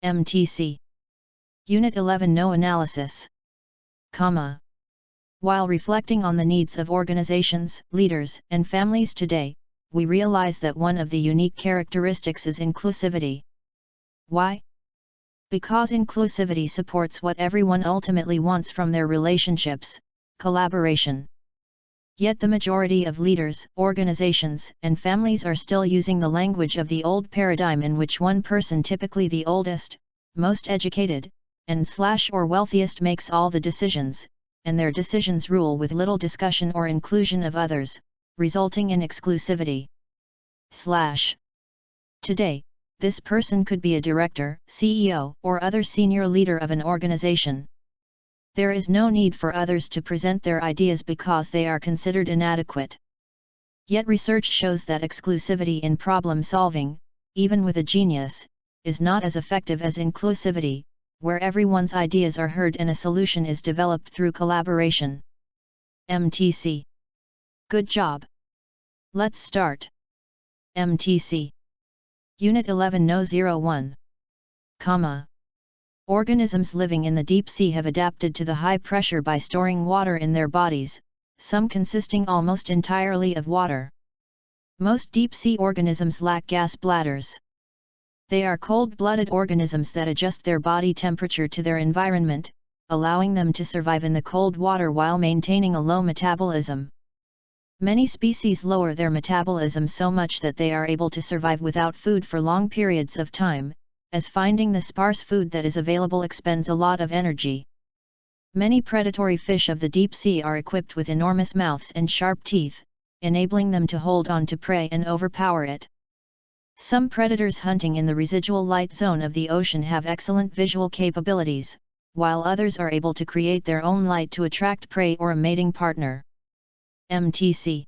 MTC. Unit 11 No Analysis. While reflecting on the needs of organizations, leaders, and families today, we realize that one of the unique characteristics is inclusivity. Why? Because inclusivity supports what everyone ultimately wants from their relationships: collaboration. Yet the majority of leaders, organizations, and families are still using the language of the old paradigm in which one person, typically the oldest, most educated, and/or wealthiest, makes all the decisions, and their decisions rule with little discussion or inclusion of others, resulting in exclusivity. Today, this person could be a director, CEO, or other senior leader of an organization. There is no need for others to present their ideas because they are considered inadequate. Yet research shows that exclusivity in problem solving, even with a genius, is not as effective as inclusivity, where everyone's ideas are heard and a solution is developed through collaboration. MTC. Good job. Let's start. MTC. Unit 11 No 01. Organisms living in the deep sea have adapted to the high pressure by storing water in their bodies, some consisting almost entirely of water. Most deep-sea organisms lack gas bladders. They are cold-blooded organisms that adjust their body temperature to their environment, allowing them to survive in the cold water while maintaining a low metabolism. Many species lower their metabolism so much that they are able to survive without food for long periods of time, as finding the sparse food that is available expends a lot of energy. Many predatory fish of the deep sea are equipped with enormous mouths and sharp teeth, enabling them to hold on to prey and overpower it. Some predators hunting in the residual light zone of the ocean have excellent visual capabilities, while others are able to create their own light to attract prey or a mating partner. MTC.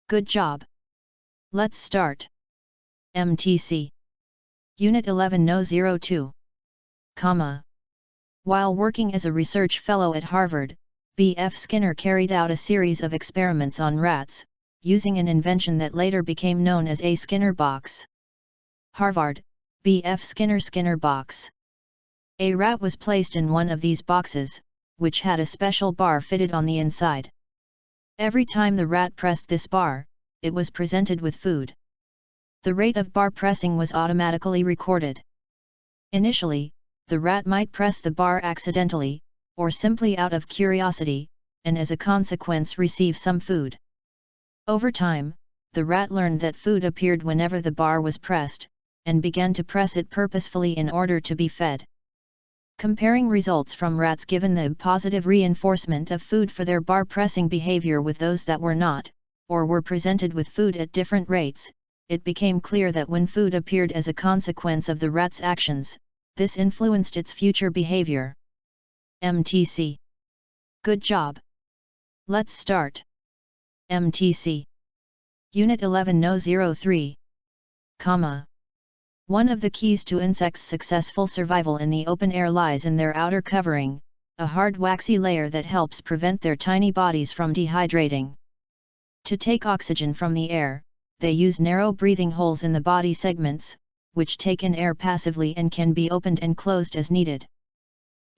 Good job. Let's start. MTC. Unit 11 No 02. While working as a research fellow at Harvard, B.F. Skinner carried out a series of experiments on rats, using an invention that later became known as a Skinner box. Harvard, B.F. Skinner box. A rat was placed in one of these boxes, which had a special bar fitted on the inside. Every time the rat pressed this bar, it was presented with food. The rate of bar pressing was automatically recorded. Initially, the rat might press the bar accidentally, or simply out of curiosity, and as a consequence receive some food. Over time, the rat learned that food appeared whenever the bar was pressed, and began to press it purposefully in order to be fed. Comparing results from rats given the positive reinforcement of food for their bar pressing behavior with those that were not, or were presented with food at different rates, it became clear that when food appeared as a consequence of the rat's actions, this influenced its future behavior. MTC. Good job. Let's start. MTC. Unit 11 No 03. One of the keys to insects' successful survival in the open air lies in their outer covering, a hard waxy layer that helps prevent their tiny bodies from dehydrating. To take oxygen from the air, they use narrow breathing holes in the body segments, which take in air passively and can be opened and closed as needed.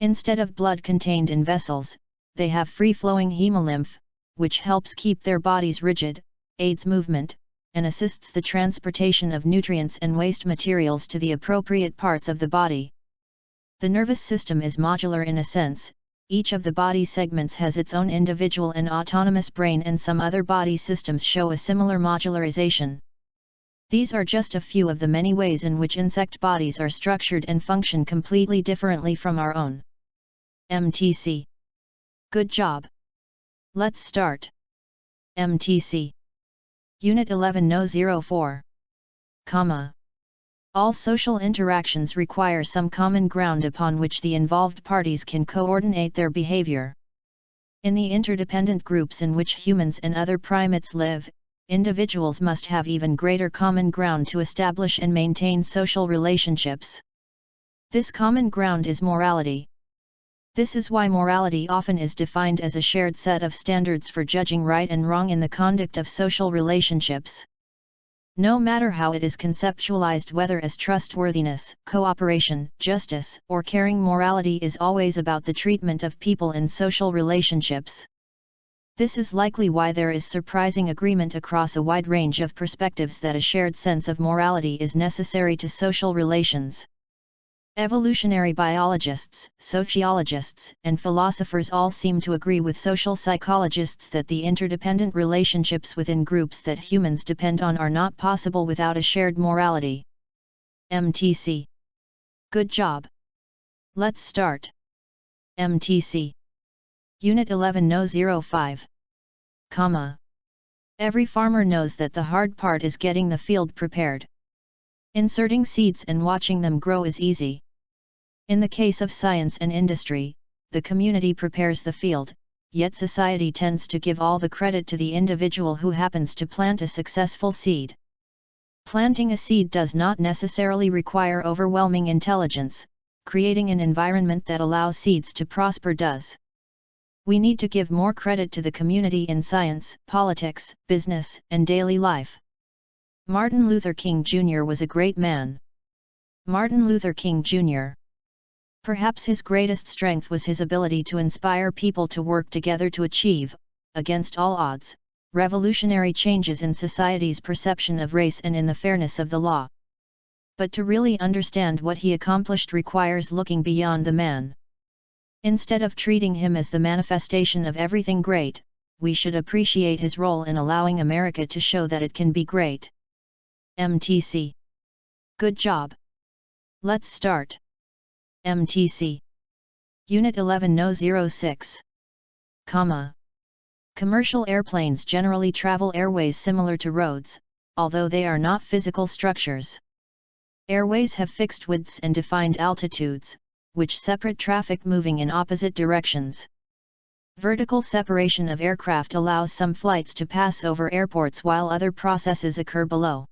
Instead of blood contained in vessels, they have free-flowing hemolymph, which helps keep their bodies rigid, aids movement, and assists the transportation of nutrients and waste materials to the appropriate parts of the body. The nervous system is modular in a sense. Each of the body segments has its own individual and autonomous brain, and some other body systems show a similar modularization. These are just a few of the many ways in which insect bodies are structured and function completely differently from our own. MTC. Good job. Let's start. MTC. Unit 11 No 04. All social interactions require some common ground upon which the involved parties can coordinate their behavior. In the interdependent groups in which humans and other primates live, individuals must have even greater common ground to establish and maintain social relationships. This common ground is morality. This is why morality often is defined as a shared set of standards for judging right and wrong in the conduct of social relationships. No matter how it is conceptualized, whether as trustworthiness, cooperation, justice, or caring, morality is always about the treatment of people in social relationships. This is likely why there is surprising agreement across a wide range of perspectives that a shared sense of morality is necessary to social relations. Evolutionary biologists, sociologists, and philosophers all seem to agree with social psychologists that the interdependent relationships within groups that humans depend on are not possible without a shared morality. MTC. Good job. Let's start. MTC. Unit 11 No 05. Comma. Every farmer knows that the hard part is getting the field prepared. Inserting seeds and watching them grow is easy. In the case of science and industry, the community prepares the field, yet society tends to give all the credit to the individual who happens to plant a successful seed. Planting a seed does not necessarily require overwhelming intelligence, creating an environment that allows seeds to prosper does. We need to give more credit to the community in science, politics, business, and daily life. Martin Luther King Jr. was a great man. Martin Luther King Jr. Perhaps his greatest strength was his ability to inspire people to work together to achieve, against all odds, revolutionary changes in society's perception of race and in the fairness of the law. But to really understand what he accomplished requires looking beyond the man. Instead of treating him as the manifestation of everything great, we should appreciate his role in allowing America to show that it can be great. MTC. Good job. Let's start. MTC. Unit 11 No 06. Comma. Commercial airplanes generally travel airways similar to roads, although they are not physical structures. Airways have fixed widths and defined altitudes, which separate traffic moving in opposite directions. Vertical separation of aircraft allows some flights to pass over airports while other processes occur below.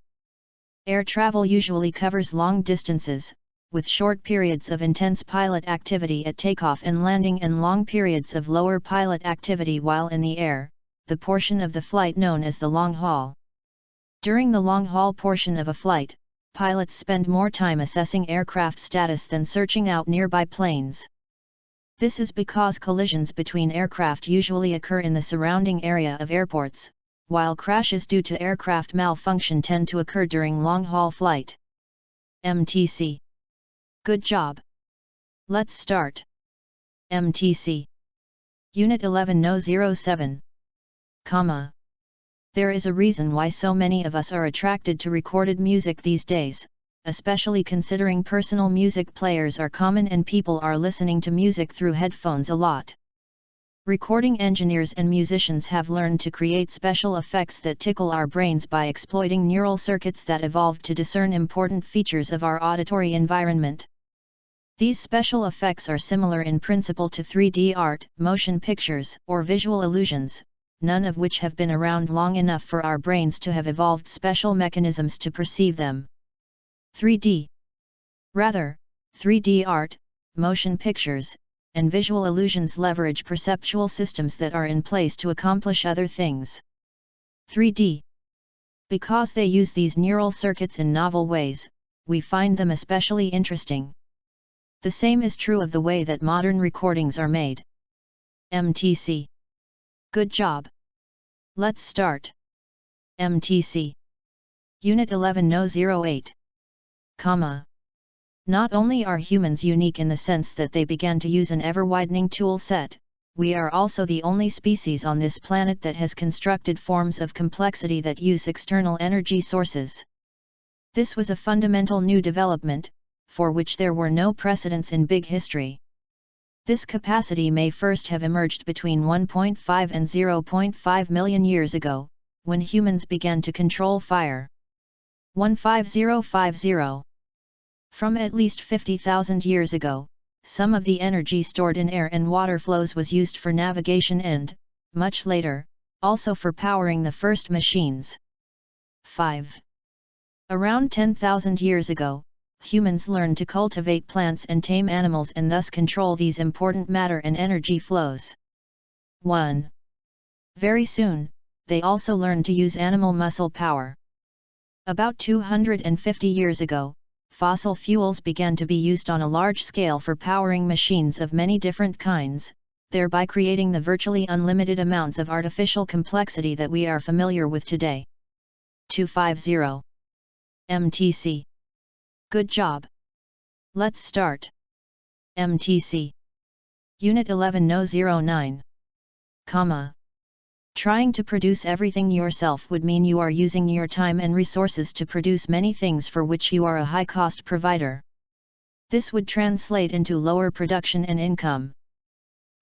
Air travel usually covers long distances, with short periods of intense pilot activity at takeoff and landing and long periods of lower pilot activity while in the air, the portion of the flight known as the long haul. During the long haul portion of a flight, pilots spend more time assessing aircraft status than searching out nearby planes. This is because collisions between aircraft usually occur in the surrounding area of airports, while crashes due to aircraft malfunction tend to occur during long-haul flight. MTC. Good job. Let's start. MTC. Unit 11 No 07. Comma. There is a reason why so many of us are attracted to recorded music these days, especially considering personal music players are common and people are listening to music through headphones a lot. Recording engineers and musicians have learned to create special effects that tickle our brains by exploiting neural circuits that evolved to discern important features of our auditory environment. These special effects are similar in principle to 3D art, motion pictures, or visual illusions, none of which have been around long enough for our brains to have evolved special mechanisms to perceive them. 3D. Rather, 3D art, motion pictures, and visual illusions leverage perceptual systems that are in place to accomplish other things. 3D. Because they use these neural circuits in novel ways, we find them especially interesting. The same is true of the way that modern recordings are made. MTC. Good job. Let's start. MTC. Unit 11 No 08. Comma. Not only are humans unique in the sense that they began to use an ever-widening tool set, we are also the only species on this planet that has constructed forms of complexity that use external energy sources. This was a fundamental new development, for which there were no precedents in big history. This capacity may first have emerged between 1.5 and 0.5 million years ago, when humans began to control fire. 15050. From at least 50,000 years ago, some of the energy stored in air and water flows was used for navigation and, much later, also for powering the first machines. 5. Around 10,000 years ago, humans learned to cultivate plants and tame animals and thus control these important matter and energy flows. 1. Very soon, they also learned to use animal muscle power. About 250 years ago, fossil fuels began to be used on a large scale for powering machines of many different kinds, thereby creating the virtually unlimited amounts of artificial complexity that we are familiar with today. 250. MTC. Good job. Let's start. MTC. Unit 11-09. Trying to produce everything yourself would mean you are using your time and resources to produce many things for which you are a high-cost provider. This would translate into lower production and income.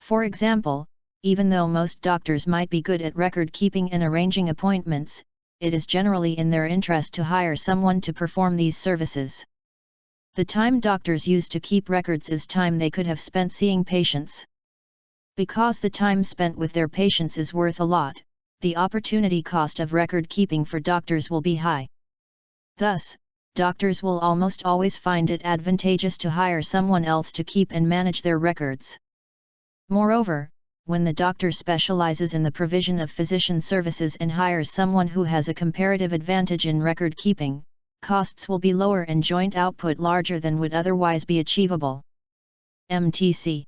For example, even though most doctors might be good at record-keeping and arranging appointments, it is generally in their interest to hire someone to perform these services. The time doctors use to keep records is time they could have spent seeing patients. Because the time spent with their patients is worth a lot, the opportunity cost of record keeping for doctors will be high. Thus, doctors will almost always find it advantageous to hire someone else to keep and manage their records. Moreover, when the doctor specializes in the provision of physician services and hires someone who has a comparative advantage in record keeping, costs will be lower and joint output larger than would otherwise be achievable. MTC.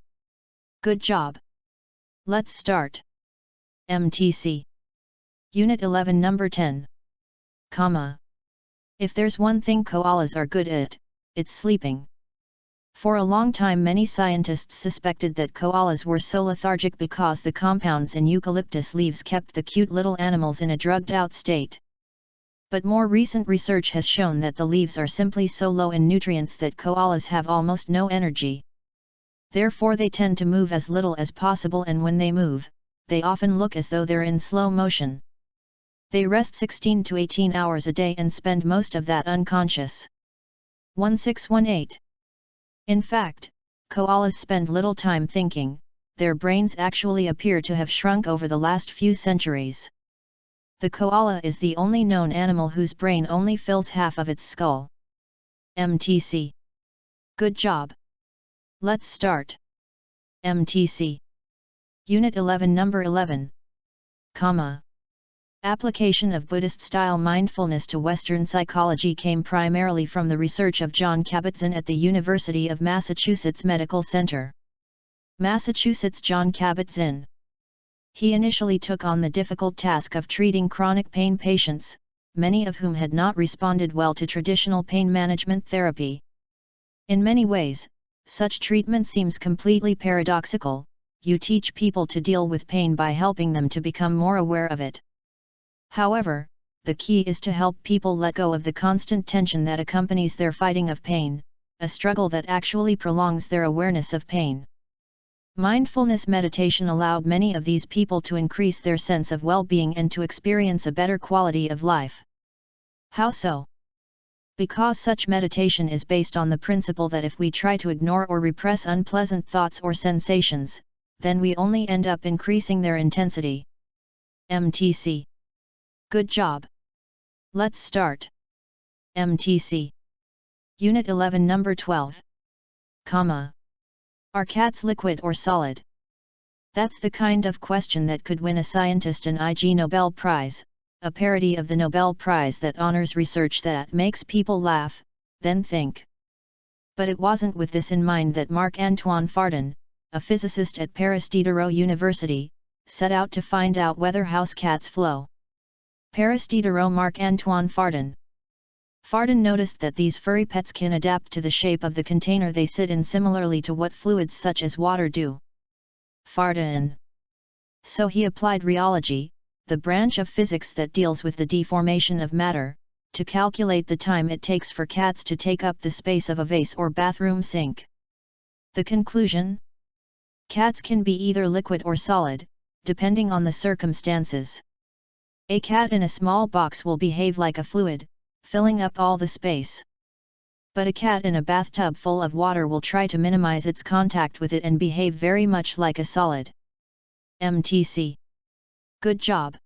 Good job. Let's start. MTC. Unit 11 number 10. If there's one thing koalas are good at, it's sleeping. For a long time many scientists suspected that koalas were so lethargic because the compounds in eucalyptus leaves kept the cute little animals in a drugged-out state. But more recent research has shown that the leaves are simply so low in nutrients that koalas have almost no energy. Therefore they tend to move as little as possible, and when they move, they often look as though they're in slow motion. They rest 16 to 18 hours a day and spend most of that unconscious. 1618. In fact, koalas spend little time thinking, their brains actually appear to have shrunk over the last few centuries. The koala is the only known animal whose brain only fills half of its skull. MTC. Good job. Let's start. MTC. Unit 11 number 11. Application of Buddhist-style mindfulness to Western psychology came primarily from the research of John Kabat-Zinn at the University of Massachusetts Medical Center. Massachusetts. John Kabat-Zinn. He initially took on the difficult task of treating chronic pain patients, many of whom had not responded well to traditional pain management therapy. In many ways, such treatment seems completely paradoxical. You teach people to deal with pain by helping them to become more aware of it. However, the key is to help people let go of the constant tension that accompanies their fighting of pain, a struggle that actually prolongs their awareness of pain. Mindfulness meditation allowed many of these people to increase their sense of well-being and to experience a better quality of life. How so? Because such meditation is based on the principle that if we try to ignore or repress unpleasant thoughts or sensations, then we only end up increasing their intensity. MTC. Good job. Let's start. MTC. Unit 11 number 12. Are cats liquid or solid? That's the kind of question that could win a scientist an Ig Nobel Prize, a parody of the Nobel Prize that honors research that makes people laugh, then think. But it wasn't with this in mind that Marc-Antoine Fardin, a physicist at Paris Diderot University, set out to find out whether house cats flow. Paris Diderot. Marc-Antoine Fardin. Fardin noticed that these furry pets can adapt to the shape of the container they sit in similarly to what fluids such as water do. Fardin. So he applied rheology, the branch of physics that deals with the deformation of matter, to calculate the time it takes for cats to take up the space of a vase or bathroom sink. The conclusion? Cats can be either liquid or solid, depending on the circumstances. A cat in a small box will behave like a fluid, filling up all the space. But a cat in a bathtub full of water will try to minimize its contact with it and behave very much like a solid. MTC. Good job.